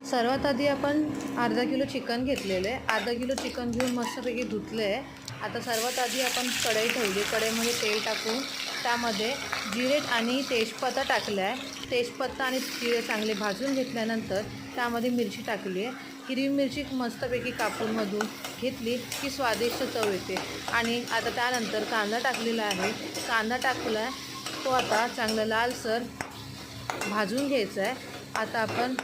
सर्वात आधी आपण अर्धा किलो चिकन घेतलेलं आहे. अर्धा किलो चिकन घेऊन मस्तपैकी धुतलं आहे. आता सर्वात आधी आपण कढई ठेवली. कढईमध्ये तेल टाकून त्यामध्ये जिरे आणि तेजपत्ता टाकला आहे. तेजपत्ता आणि जिरे चांगले भाजून घेतल्यानंतर त्यामध्ये मिरची टाकली आहे. हिरवी मिरची मस्तपैकी कापून मधून घेतली की स्वादिष्ट चव येते. आणि आता त्यानंतर कांदा टाकलेला आहे. कांदा टाकला आहे तो आता चांगला लालसर भाजून घ्यायचा आहे. आता आपण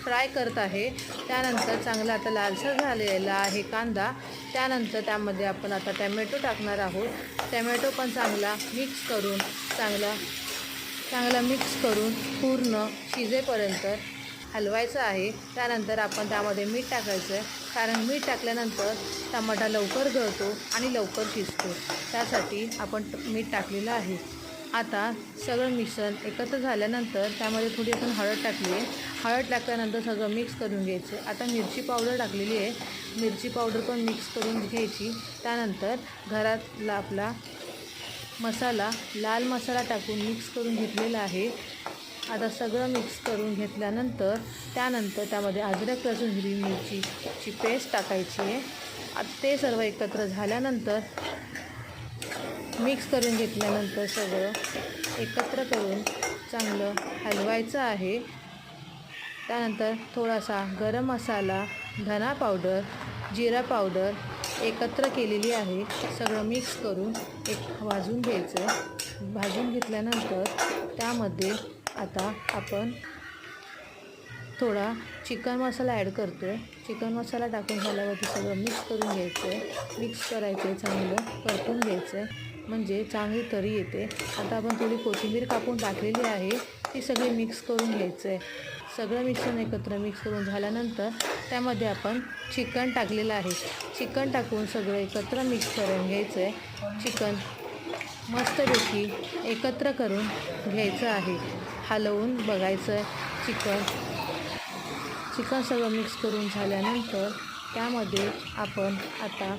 फ्राय करत आहे. त्यानंतर चांगला आता लालसर झालेला आहे कांदा. त्यानंतर त्यामध्ये आपण आता टॅमॅटो टाकणार आहोत. टॅमॅटो पण चांगला मिक्स करून चांगला मिक्स करून पूर्ण शिजेपर्यंत हलवायचं आहे. त्यानंतर आपण त्यामध्ये मीठ टाकायचं आहे, कारण मीठ टाकल्यानंतर टमाटा लवकर गळतो आणि लवकर शिजतो, त्यासाठी आपण मीठ टाकलेलं आहे. आता सगळं मिश्रण एकत्र झाल्यानंतर त्यामध्ये थोडी आपण हळद टाकली आहे. हळद टाकल्यानंतर सगळं मिक्स करून घ्यायचं. आता मिरची पावडर टाकलेली आहे. मिरची पावडर पण मिक्स करून घ्यायची. त्यानंतर घरातला आपला मसाला लाल मसाला टाकून मिक्स करून घेतलेला आहे. आता सगळं मिक्स करून घेतल्यानंतर त्यामध्ये अद्रक लसूण हिरवी मिरचीची पेस्ट टाकायची आहे. आता ते सर्व एकत्र झाल्यानंतर मिक्स करून घेतल्यानंतर सगळं एकत्र करून चांगलं हलवायचं आहे. त्यानंतर थोडासा गरम मसाला, धना पावडर, जिरा पावडर एकत्र केलेली आहे. सगळं मिक्स करून भाजून घ्यायचं. भाजून घेतल्यानंतर त्यामध्ये आता आपण थोडा चिकन मसाला ॲड करतो आहे. चिकन मसाला टाकून झाल्यावरती सगळं मिक्स करून घ्यायचं आहे. मिक्स करायचं आहे, चांगलं परतून घ्यायचं आहे, म्हणजे चांगली तरी येते. आता आपण थोडी कोथिंबीर कापून टाकलेली आहे, ती सगळी मिक्स करून घ्यायचं आहे. सगळं मिश्रण एकत्र मिक्स करून झाल्यानंतर त्यामध्ये आपण चिकन टाकलेलं आहे. चिकन टाकून सगळं एकत्र मिक्स करून घ्यायचं आहे. चिकन मस्तपैकी एकत्र करून घ्यायचं आहे. हलवून बघायचं आहे. चिकन सगळं मिक्स करून झाल्यानंतर त्यामध्ये आपण आता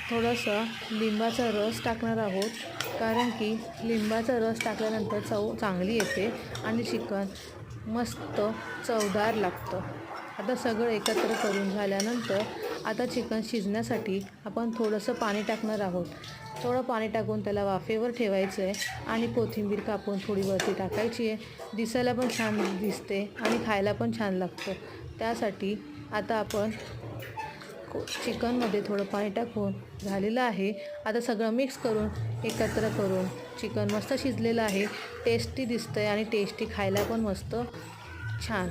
थोडंसं लिंबाचा रस टाकणार आहोत, कारण की लिंबाचा रस टाकल्यानंतर चव चांगली येते आणि चिकन मस्त चवदार लागतं. आता सगळं एकत्र करून झाल्यानंतर आता चिकन शिजण्यासाठी आपण थोडंसं पाणी टाकणार आहोत. थोडं पाणी टाकून त्याला वाफेवर ठेवायचं आहे आणि कोथिंबीर कापून थोडी वरती टाकायची आहे. दिसायला पण छान दिसते आणि खायला पण छान लागतं. त्यासाठी आता आपण चिकनमध्ये थोडं पाणी टाकून झालेलं आहे. आता सगळं मिक्स करून एकत्र करून चिकन मस्त शिजलेलं आहे. टेस्टी दिसतं आहे आणि टेस्टी खायला पण मस्त छान.